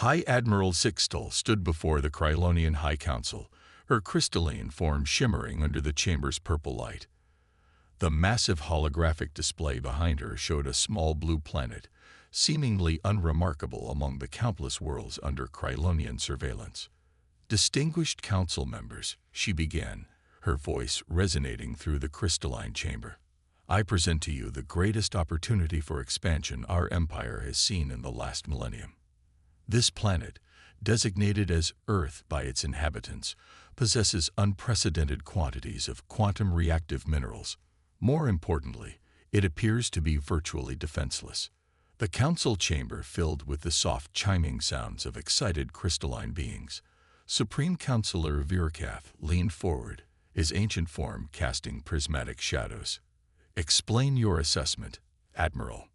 High Admiral Zixtal stood before the Krylonian High Council, her crystalline form shimmering under the chamber's purple light. The massive holographic display behind her showed a small blue planet, seemingly unremarkable among the countless worlds under Krylonian surveillance. "Distinguished council members," she began, her voice resonating through the crystalline chamber. "I present to you the greatest opportunity for expansion our empire has seen in the last millennium. This planet, designated as Earth by its inhabitants, possesses unprecedented quantities of quantum-reactive minerals. More importantly, it appears to be virtually defenseless." The council chamber filled with the soft chiming sounds of excited crystalline beings. Supreme Councillor Virkath leaned forward, his ancient form casting prismatic shadows. "Explain your assessment, Admiral."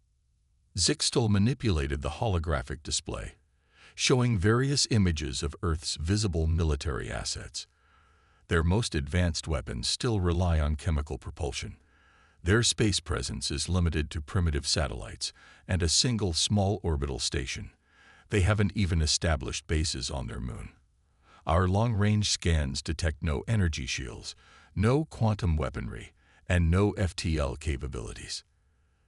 Zixtal manipulated the holographic display, showing various images of Earth's visible military assets. Their most advanced weapons still rely on chemical propulsion. Their space presence is limited to primitive satellites and a single small orbital station. They haven't even established bases on their moon. Our long-range scans detect no energy shields, no quantum weaponry, and no FTL capabilities.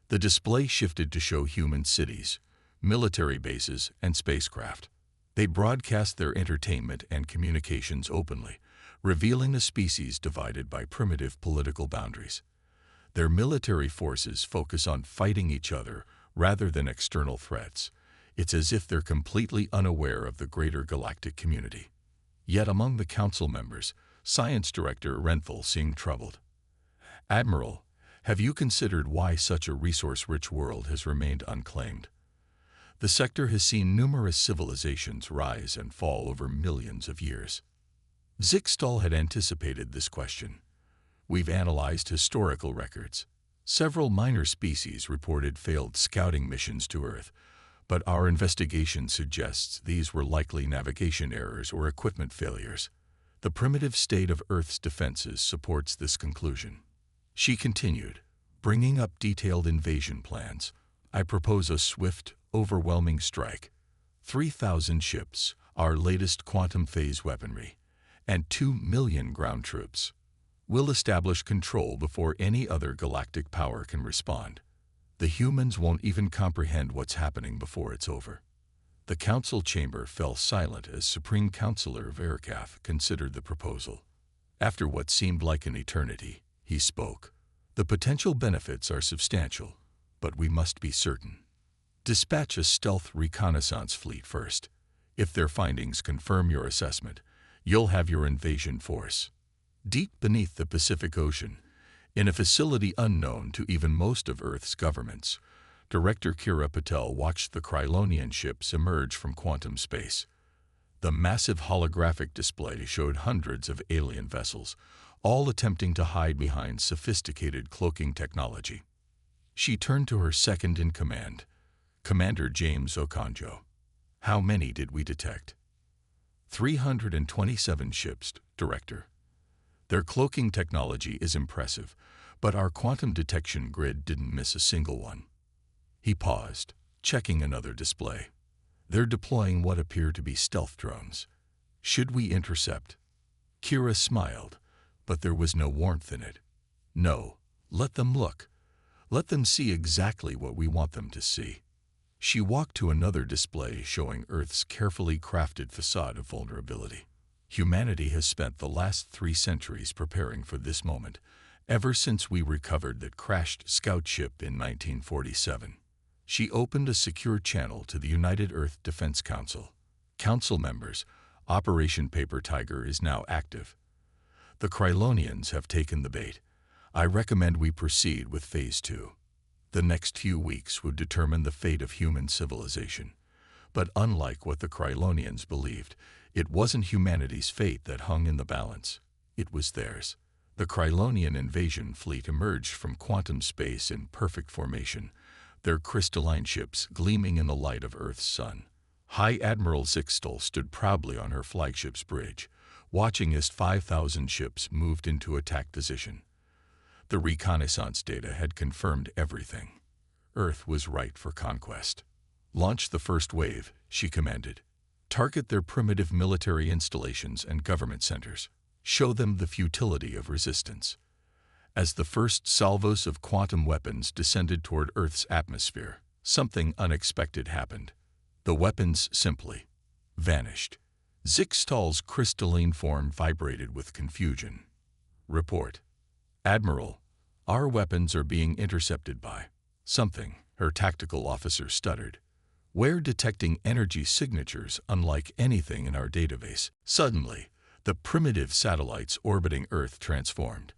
The display shifted to show human cities, military bases, and spacecraft. They broadcast their entertainment and communications openly, revealing a species divided by primitive political boundaries. Their military forces focus on fighting each other rather than external threats. It's as if they're completely unaware of the greater galactic community. Yet among the council members, Science Director Renthal seemed troubled. "Admiral, have you considered why such a resource-rich world has remained unclaimed? The sector has seen numerous civilizations rise and fall over millions of years." Zixtal had anticipated this question. "We've analyzed historical records. Several minor species reported failed scouting missions to Earth, but our investigation suggests these were likely navigation errors or equipment failures. The primitive state of Earth's defenses supports this conclusion." She continued, bringing up detailed invasion plans. "I propose a swift, overwhelming strike. 3,000 ships, our latest quantum phase weaponry, and 2 million ground troops. We'll establish control before any other galactic power can respond. The humans won't even comprehend what's happening before it's over." The council chamber fell silent as Supreme Councillor Virkath considered the proposal. After what seemed like an eternity, he spoke. "The potential benefits are substantial, but we must be certain. Dispatch a stealth reconnaissance fleet first. If their findings confirm your assessment, you'll have your invasion force. Deep beneath the Pacific Ocean, in a facility unknown to even most of Earth's governments, Director Kira Patel watched the Krylonian ships emerge from quantum space. The massive holographic display showed hundreds of alien vessels, all attempting to hide behind sophisticated cloaking technology. She turned to her second-in-command, Commander James Okonjo. "How many did we detect?" 327 ships, Director. Their cloaking technology is impressive, but our quantum detection grid didn't miss a single one." He paused, checking another display. "They're deploying what appear to be stealth drones. Should we intercept?" Kira smiled, but there was no warmth in it. "No, let them look. Let them see exactly what we want them to see." She walked to another display showing Earth's carefully crafted facade of vulnerability. "Humanity has spent the last 3 centuries preparing for this moment, ever since we recovered that crashed scout ship in 1947. She opened a secure channel to the United Earth Defense Council. Council members, Operation Paper Tiger is now active. The Krylonians have taken the bait. I recommend we proceed with Phase 2. The next few weeks would determine the fate of human civilization. But unlike what the Krylonians believed, it wasn't humanity's fate that hung in the balance. It was theirs." The Krylonian invasion fleet emerged from quantum space in perfect formation, their crystalline ships gleaming in the light of Earth's sun. High Admiral Zixtal stood proudly on her flagship's bridge, watching as 5,000 ships moved into attack position. The reconnaissance data had confirmed everything. Earth was ripe for conquest. "Launch the first wave," she commanded. Target their primitive military installations and government centers. Show them the futility of resistance. As the first salvos of quantum weapons descended toward Earth's atmosphere, something unexpected happened. The weapons simply vanished. Zixtal's crystalline form vibrated with confusion. Report. Admiral, our weapons are being intercepted by something, her tactical officer stuttered. We're detecting energy signatures unlike anything in our database. Suddenly, the primitive satellites orbiting Earth transformed.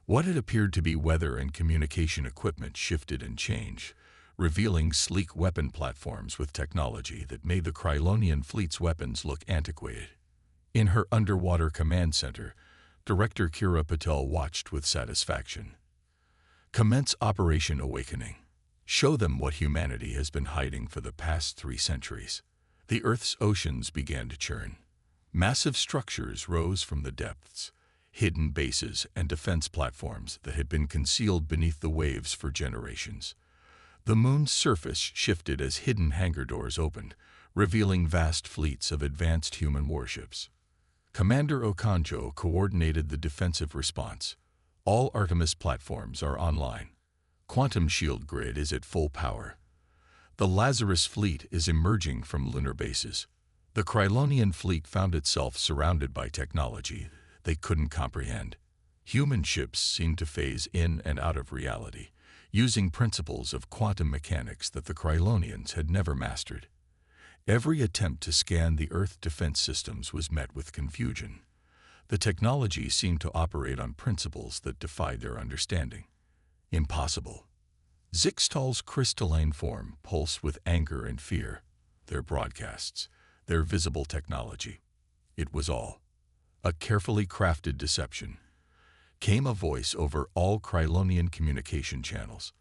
What had appeared to be weather and communication equipment shifted and changed, revealing sleek weapon platforms with technology that made the Krylonian fleet's weapons look antiquated. In her underwater command center, Director Kira Patel watched with satisfaction. Commence Operation Awakening. Show them what humanity has been hiding for the past 3 centuries. The Earth's oceans began to churn. Massive structures rose from the depths, hidden bases and defense platforms that had been concealed beneath the waves for generations. The moon's surface shifted as hidden hangar doors opened, revealing vast fleets of advanced human warships. Commander Okonjo coordinated the defensive response. All Artemis platforms are online. Quantum shield grid is at full power. The Lazarus fleet is emerging from lunar bases. The Krylonian fleet found itself surrounded by technology they couldn't comprehend. Human ships seemed to phase in and out of reality, using principles of quantum mechanics that the Krylonians had never mastered. Every attempt to scan the Earth defense systems was met with confusion. The technology seemed to operate on principles that defied their understanding. Impossible. Zixtal's crystalline form pulsed with anger and fear. Their broadcasts, their visible technology. It was all a carefully crafted deception. Came a voice over all Krylonian communication channels.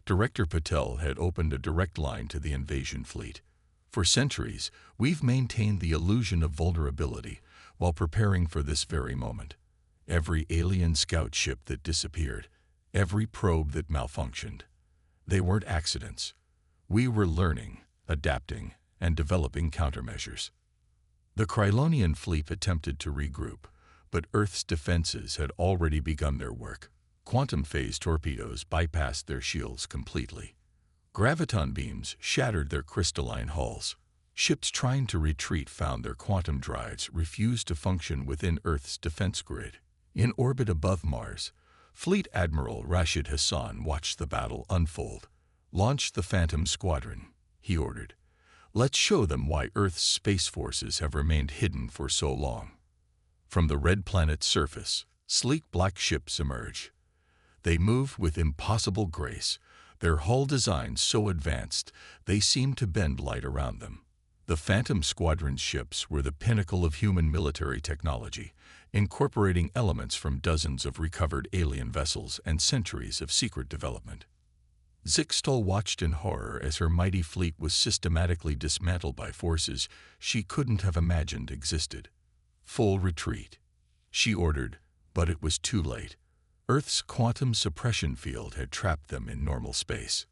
Director Patel had opened a direct line to the invasion fleet. For centuries, we've maintained the illusion of vulnerability while preparing for this very moment. Every alien scout ship that disappeared, every probe that malfunctioned, they weren't accidents. We were learning, adapting, and developing countermeasures. The Krylonian fleet attempted to regroup, but Earth's defenses had already begun their work. Quantum phase torpedoes bypassed their shields completely. Graviton beams shattered their crystalline hulls. Ships trying to retreat found their quantum drives refused to function within Earth's defense grid. In orbit above Mars, Fleet Admiral Rashid Hassan watched the battle unfold. "Launch the Phantom Squadron," he ordered. "Let's show them why Earth's space forces have remained hidden for so long." From the red planet's surface, sleek black ships emerge. They move with impossible grace, their hull designs so advanced they seemed to bend light around them. The Phantom Squadron's ships were the pinnacle of human military technology, incorporating elements from dozens of recovered alien vessels and centuries of secret development. Zixtal watched in horror as her mighty fleet was systematically dismantled by forces she couldn't have imagined existed. "Full retreat," she ordered, but it was too late. Earth's quantum suppression field had trapped them in normal space.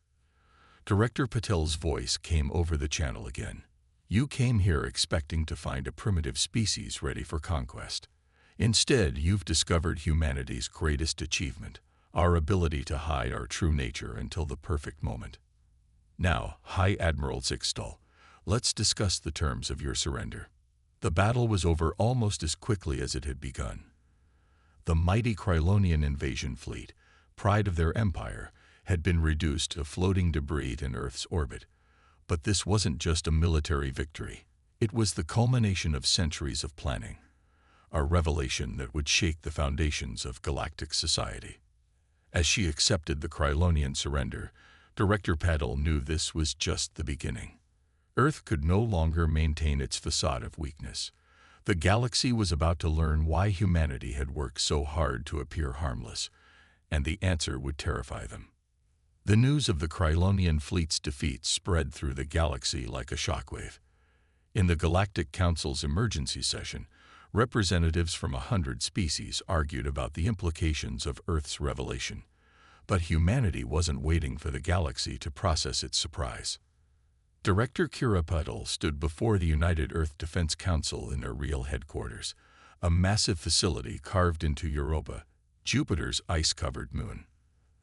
Director Patel's voice came over the channel again. "You came here expecting to find a primitive species ready for conquest. Instead, you've discovered humanity's greatest achievement, our ability to hide our true nature until the perfect moment. Now, High Admiral Zixtal, let's discuss the terms of your surrender." The battle was over almost as quickly as it had begun. The mighty Krylonian invasion fleet, pride of their empire, had been reduced to floating debris in Earth's orbit. But this wasn't just a military victory. It was the culmination of centuries of planning, a revelation that would shake the foundations of galactic society. As she accepted the Krylonian surrender, Director Patel knew this was just the beginning. Earth could no longer maintain its facade of weakness. The galaxy was about to learn why humanity had worked so hard to appear harmless, and the answer would terrify them. The news of the Krylonian fleet's defeat spread through the galaxy like a shockwave. In the Galactic Council's emergency session, representatives from 100 species argued about the implications of Earth's revelation. But humanity wasn't waiting for the galaxy to process its surprise. Director Kira Puddle stood before the United Earth Defense Council in their real headquarters, a massive facility carved into Europa, Jupiter's ice-covered moon.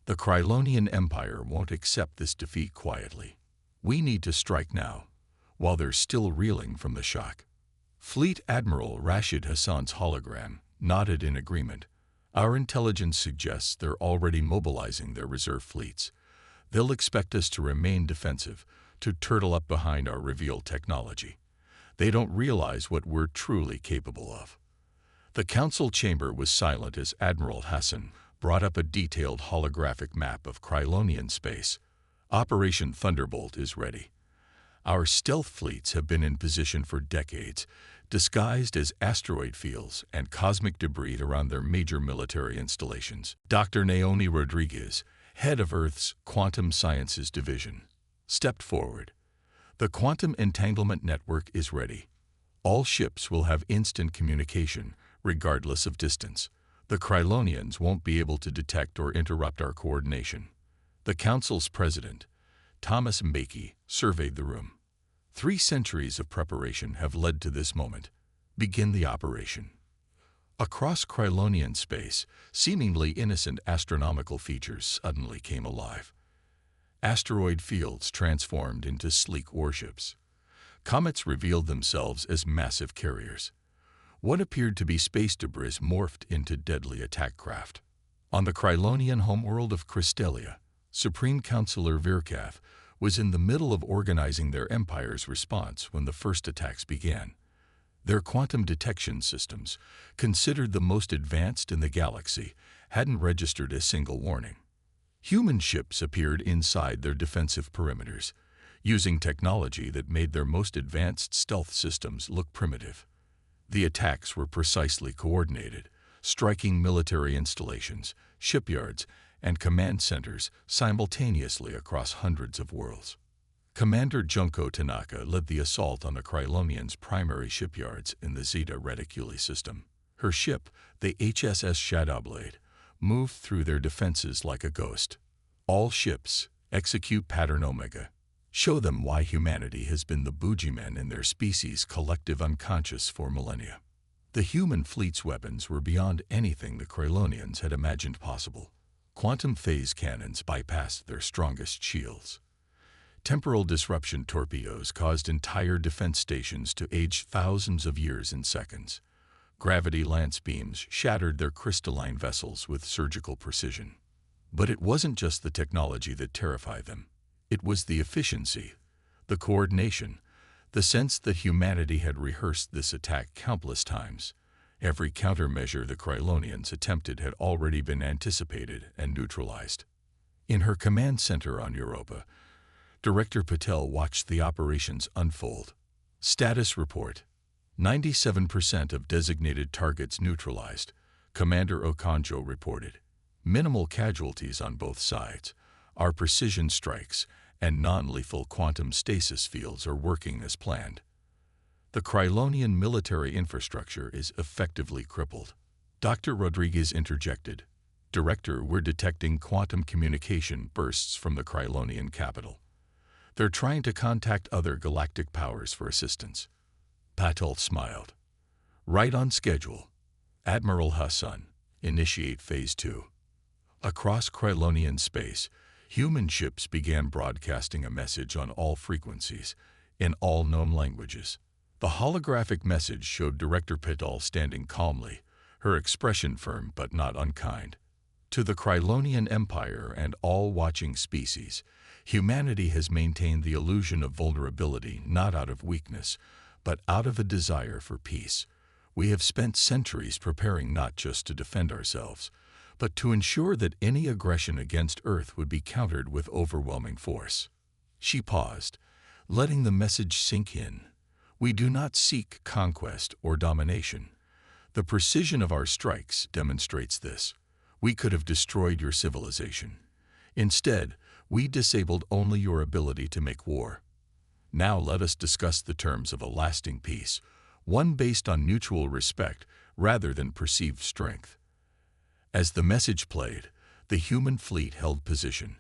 The Krylonian Empire won't accept this defeat quietly. We need to strike now, while they're still reeling from the shock. Fleet Admiral Rashid Hassan's hologram nodded in agreement. Our intelligence suggests they're already mobilizing their reserve fleets. They'll expect us to remain defensive, to turtle up behind our revealed technology. They don't realize what we're truly capable of. The council chamber was silent as Admiral Hassan brought up a detailed holographic map of Krylonian space. Operation Thunderbolt is ready. Our stealth fleets have been in position for decades, disguised as asteroid fields and cosmic debris around their major military installations. Dr. Naomi Rodriguez, head of Earth's Quantum Sciences Division, stepped forward. The quantum entanglement network is ready. All ships will have instant communication, regardless of distance. The Krylonians won't be able to detect or interrupt our coordination. The Council's president, Thomas Mbeki, surveyed the room. 3 centuries of preparation have led to this moment. Begin the operation. Across Krylonian space, seemingly innocent astronomical features suddenly came alive. Asteroid fields transformed into sleek warships. Comets revealed themselves as massive carriers. What appeared to be space debris morphed into deadly attack craft. On the Krylonian homeworld of Krystelia, Supreme Counselor Virkath was in the middle of organizing their empire's response when the first attacks began. Their quantum detection systems, considered the most advanced in the galaxy, hadn't registered a single warning. Human ships appeared inside their defensive perimeters, using technology that made their most advanced stealth systems look primitive. The attacks were precisely coordinated, striking military installations, shipyards, and command centers simultaneously across hundreds of worlds. Commander Junko Tanaka led the assault on the Krylonians' primary shipyards in the Zeta Reticuli system. Her ship, the HSS Shadowblade, moved through their defenses like a ghost. All ships, execute Pattern Omega. Show them why humanity has been the boogeyman in their species' collective unconscious for millennia. The human fleet's weapons were beyond anything the Krylonians had imagined possible. Quantum phase cannons bypassed their strongest shields. Temporal disruption torpedoes caused entire defense stations to age thousands of years in seconds. Gravity lance beams shattered their crystalline vessels with surgical precision. But it wasn't just the technology that terrified them. It was the efficiency, the coordination, the sense that humanity had rehearsed this attack countless times. Every countermeasure the Krylonians attempted had already been anticipated and neutralized. In her command center on Europa, Director Patel watched the operations unfold. Status report: 97% of designated targets neutralized, Commander Okonjo reported. Minimal casualties on both sides. Our precision strikes and non-lethal quantum stasis fields are working as planned. The Krylonian military infrastructure is effectively crippled. Dr. Rodriguez interjected. Director, we're detecting quantum communication bursts from the Krylonian capital. They're trying to contact other galactic powers for assistance. Patel smiled. Right on schedule. Admiral Hassan, initiate Phase 2. Across Krylonian space, human ships began broadcasting a message on all frequencies, in all known languages. The holographic message showed Director Patel standing calmly, her expression firm but not unkind. To the Krylonian Empire and all watching species, humanity has maintained the illusion of vulnerability not out of weakness, but out of a desire for peace. We have spent centuries preparing not just to defend ourselves, but to ensure that any aggression against Earth would be countered with overwhelming force. She paused, letting the message sink in. We do not seek conquest or domination. The precision of our strikes demonstrates this. We could have destroyed your civilization. Instead, we disabled only your ability to make war. Now let us discuss the terms of a lasting peace, one based on mutual respect rather than perceived strength. As the message played, the human fleet held position.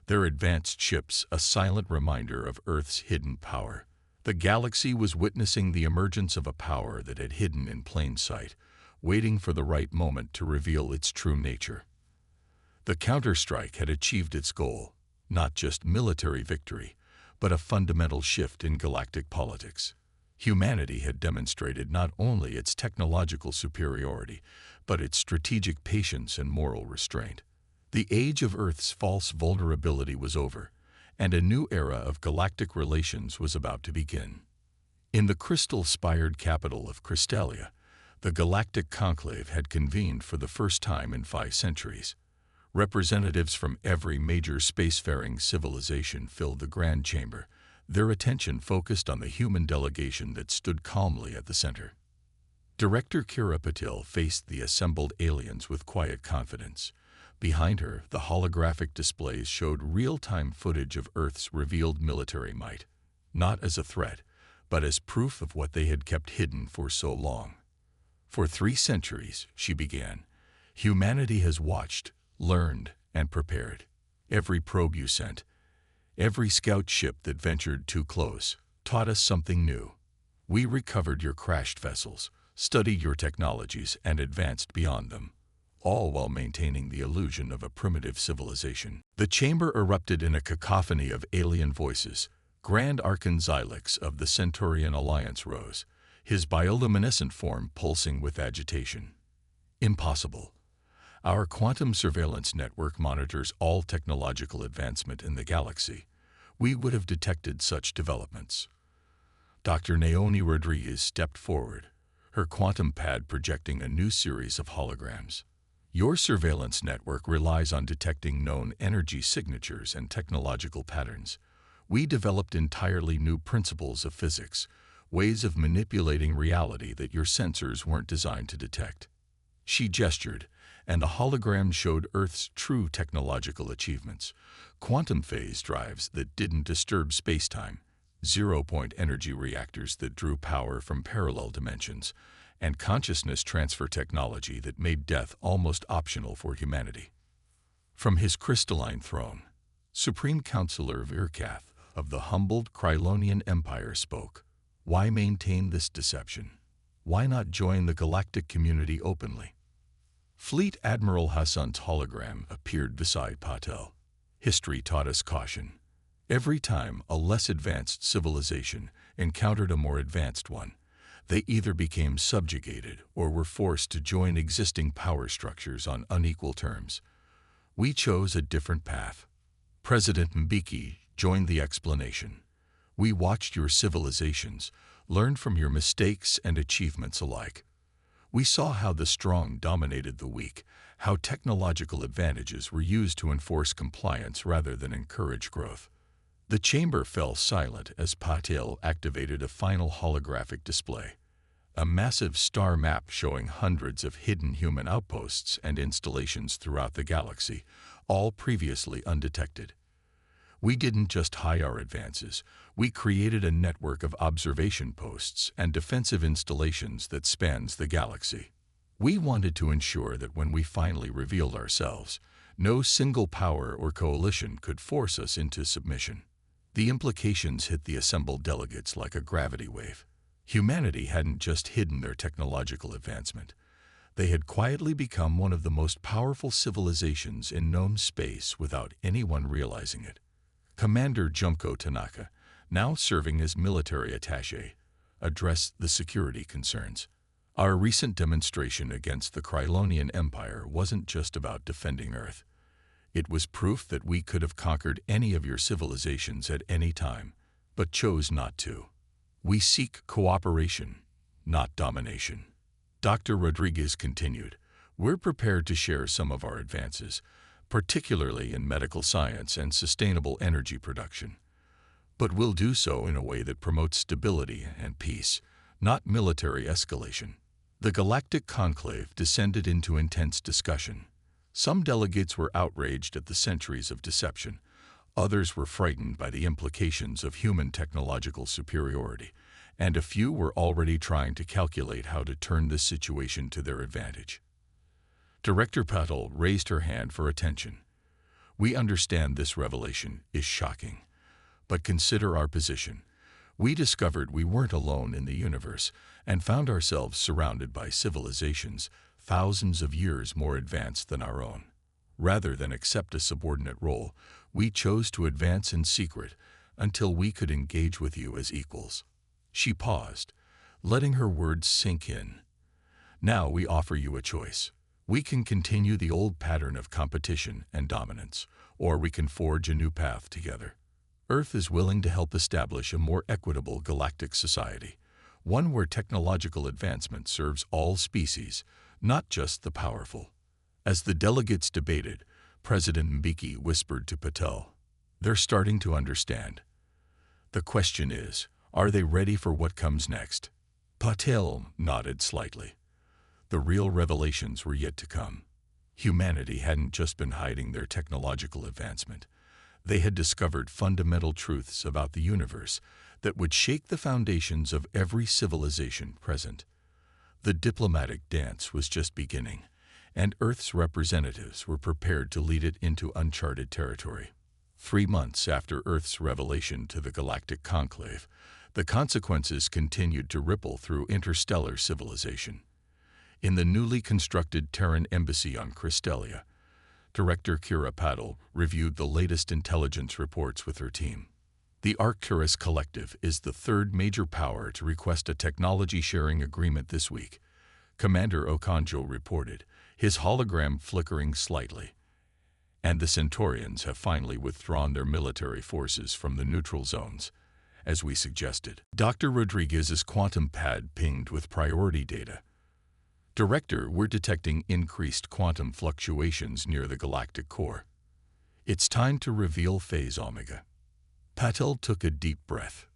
their advanced ships a silent reminder of Earth's hidden power. The galaxy was witnessing the emergence of a power that had hidden in plain sight, waiting for the right moment to reveal its true nature. The counterstrike had achieved its goal, not just military victory, but a fundamental shift in galactic politics. Humanity had demonstrated not only its technological superiority, but its strategic patience and moral restraint. The age of Earth's false vulnerability was over, and a new era of galactic relations was about to begin. In the crystal-spired capital of Crystalia, the Galactic Conclave had convened for the first time in 5 centuries. Representatives from every major spacefaring civilization filled the Grand Chamber, their attention focused on the human delegation that stood calmly at the center. Director Kira Patil faced the assembled aliens with quiet confidence. Behind her, the holographic displays showed real-time footage of Earth's revealed military might, not as a threat, but as proof of what they had kept hidden for so long. For 3 centuries, she began, humanity has watched, learned, and prepared. Every probe you sent, every scout ship that ventured too close, taught us something new. We recovered your crashed vessels, studied your technologies, and advanced beyond them, all while maintaining the illusion of a primitive civilization. The chamber erupted in a cacophony of alien voices. Grand Archon Xylix of the Centaurian Alliance rose, his bioluminescent form pulsing with agitation. Impossible. Our quantum surveillance network monitors all technological advancement in the galaxy. We would have detected such developments. Dr. Naomi Rodriguez stepped forward, her quantum pad projecting a new series of holograms. Your surveillance network relies on detecting known energy signatures and technological patterns. We developed entirely new principles of physics, ways of manipulating reality that your sensors weren't designed to detect. She gestured, and the hologram showed Earth's true technological achievements. Quantum phase drives that didn't disturb spacetime, zero-point energy reactors that drew power from parallel dimensions, and consciousness transfer technology that made death almost optional for humanity. From his crystalline throne, Supreme Counselor Virkath of the humbled Krylonian Empire spoke. Why maintain this deception? Why not join the galactic community openly? Fleet Admiral Hassan's hologram appeared beside Patel. History taught us caution. Every time a less advanced civilization encountered a more advanced one, they either became subjugated or were forced to join existing power structures on unequal terms. We chose a different path. President Mbeki joined the explanation. We watched your civilizations, learned from your mistakes and achievements alike. We saw how the strong dominated the weak, how technological advantages were used to enforce compliance rather than encourage growth. The chamber fell silent as Patel activated a final holographic display, a massive star map showing hundreds of hidden human outposts and installations throughout the galaxy, all previously undetected. We didn't just hide our advances, we created a network of observation posts and defensive installations that spans the galaxy. We wanted to ensure that when we finally revealed ourselves, no single power or coalition could force us into submission. The implications hit the assembled delegates like a gravity wave. Humanity hadn't just hidden their technological advancement. They had quietly become one of the most powerful civilizations in known space without anyone realizing it. Commander Junko Tanaka, now serving as military attaché, addressed the security concerns. Our recent demonstration against the Krylonian Empire wasn't just about defending Earth. It was proof that we could have conquered any of your civilizations at any time, but chose not to. We seek cooperation, not domination. Dr. Rodriguez continued, we're prepared to share some of our advances, particularly in medical science and sustainable energy production. But we'll do so in a way that promotes stability and peace, not military escalation. The Galactic Conclave descended into intense discussion. Some delegates were outraged at the centuries of deception. Others were frightened by the implications of human technological superiority, and a few were already trying to calculate how to turn this situation to their advantage. Director Patel raised her hand for attention. We understand this revelation is shocking, but consider our position. We discovered we weren't alone in the universe and found ourselves surrounded by civilizations thousands of years more advanced than our own. Rather than accept a subordinate role, we chose to advance in secret until we could engage with you as equals. She paused, letting her words sink in. Now we offer you a choice. We can continue the old pattern of competition and dominance, or we can forge a new path together. Earth is willing to help establish a more equitable galactic society, one where technological advancement serves all species, not just the powerful. As the delegates debated, President Mbeki whispered to Patel, "They're starting to understand. The question is, are they ready for what comes next?" Patel nodded slightly. The real revelations were yet to come. Humanity hadn't just been hiding their technological advancement. They had discovered fundamental truths about the universe that would shake the foundations of every civilization present. The diplomatic dance was just beginning, and Earth's representatives were prepared to lead it into uncharted territory. 3 months after Earth's revelation to the Galactic Conclave, the consequences continued to ripple through interstellar civilization. In the newly constructed Terran embassy on Cristelia, Director Kira Patel reviewed the latest intelligence reports with her team. The Arcturus Collective is the third major power to request a technology-sharing agreement this week, Commander Okonjo reported, his hologram flickering slightly. And the Centaurians have finally withdrawn their military forces from the neutral zones, as we suggested. Dr. Rodriguez's quantum pad pinged with priority data. Director, we're detecting increased quantum fluctuations near the galactic core. It's time to reveal phase omega. Patel took a deep breath.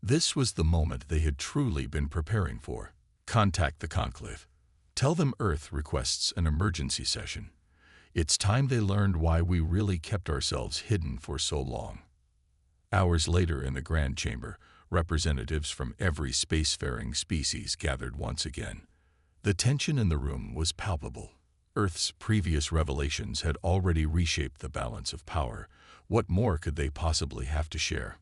This was the moment they had truly been preparing for. Contact the Conclave. Tell them Earth requests an emergency session. It's time they learned why we really kept ourselves hidden for so long. Hours later in the Grand Chamber, representatives from every spacefaring species gathered once again. The tension in the room was palpable. Earth's previous revelations had already reshaped the balance of power. What more could they possibly have to share?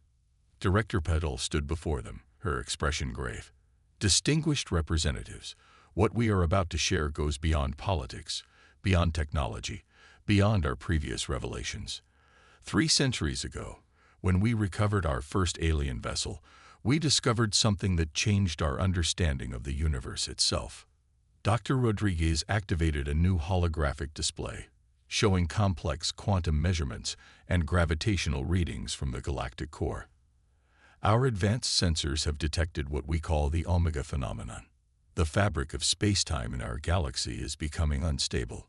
Director Patel stood before them, her expression grave. Distinguished representatives, what we are about to share goes beyond politics, beyond technology, beyond our previous revelations. 3 centuries ago, when we recovered our first alien vessel, we discovered something that changed our understanding of the universe itself. Dr. Rodriguez activated a new holographic display, showing complex quantum measurements and gravitational readings from the galactic core. Our advanced sensors have detected what we call the omega phenomenon. The fabric of space-time in our galaxy is becoming unstable.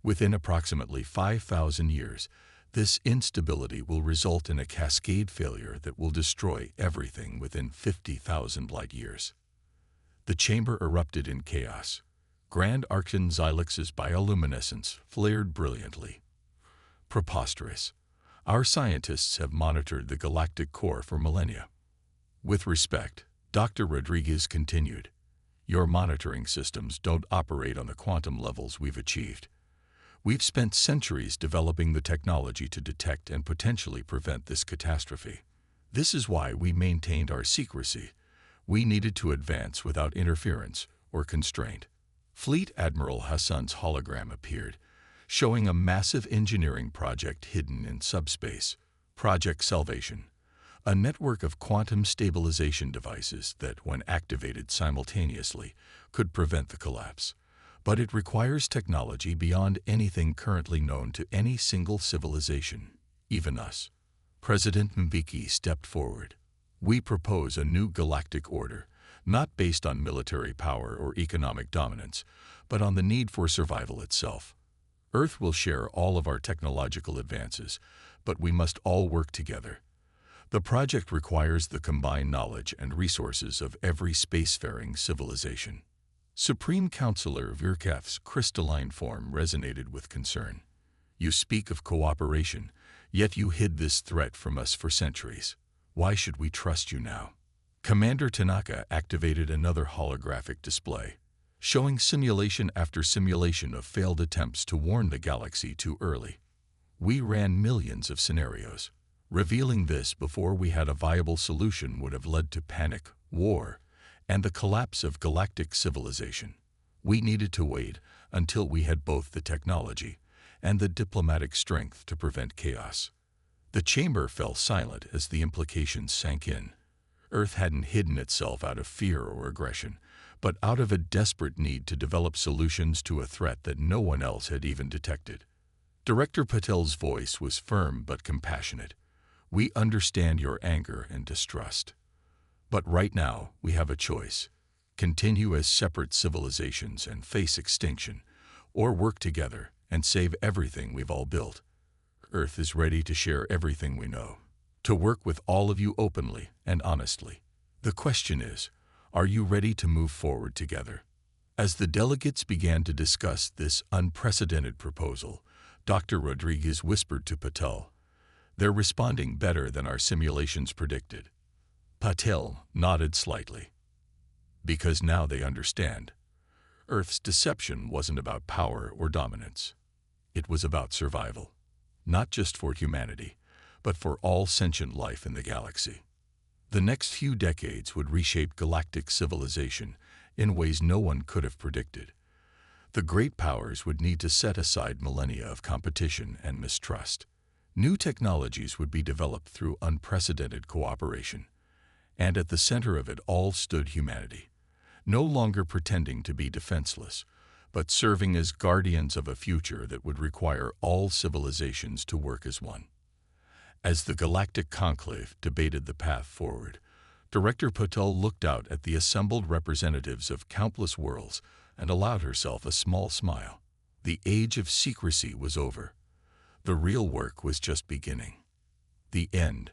Within approximately 5,000 years, this instability will result in a cascade failure that will destroy everything within 50,000 light years. The chamber erupted in chaos. Grand Arctan Xylix's bioluminescence flared brilliantly. Preposterous. Our scientists have monitored the galactic core for millennia. With respect, Dr. Rodriguez continued, your monitoring systems don't operate on the quantum levels we've achieved. We've spent centuries developing the technology to detect and potentially prevent this catastrophe. This is why we maintained our secrecy. We needed to advance without interference or constraint. Fleet Admiral Hassan's hologram appeared, showing a massive engineering project hidden in subspace, Project Salvation, a network of quantum stabilization devices that, when activated simultaneously, could prevent the collapse. But it requires technology beyond anything currently known to any single civilization, even us. President Mbeki stepped forward. We propose a new galactic order, not based on military power or economic dominance, but on the need for survival itself. Earth will share all of our technological advances, but we must all work together. The project requires the combined knowledge and resources of every spacefaring civilization. Supreme Counselor Virkaf's crystalline form resonated with concern. You speak of cooperation, yet you hid this threat from us for centuries. Why should we trust you now? Commander Tanaka activated another holographic display, showing simulation after simulation of failed attempts to warn the galaxy too early. We ran millions of scenarios. Revealing this before we had a viable solution would have led to panic, war, and the collapse of galactic civilization. We needed to wait until we had both the technology and the diplomatic strength to prevent chaos. The chamber fell silent as the implications sank in. Earth hadn't hidden itself out of fear or aggression, but out of a desperate need to develop solutions to a threat that no one else had even detected. Director Patel's voice was firm but compassionate. We understand your anger and distrust. But right now, we have a choice. Continue as separate civilizations and face extinction, or work together and save everything we've all built. Earth is ready to share everything we know, to work with all of you openly and honestly. The question is, are you ready to move forward together? As the delegates began to discuss this unprecedented proposal, Dr. Rodriguez whispered to Patel, "They're responding better than our simulations predicted." Patel nodded slightly. Because now they understand. Earth's deception wasn't about power or dominance. It was about survival. Not just for humanity, but for all sentient life in the galaxy. The next few decades would reshape galactic civilization in ways no one could have predicted. The great powers would need to set aside millennia of competition and mistrust. New technologies would be developed through unprecedented cooperation. And at the center of it all stood humanity, no longer pretending to be defenseless, but serving as guardians of a future that would require all civilizations to work as one. As the Galactic Conclave debated the path forward, Director Patel looked out at the assembled representatives of countless worlds and allowed herself a small smile. The age of secrecy was over. The real work was just beginning. The end.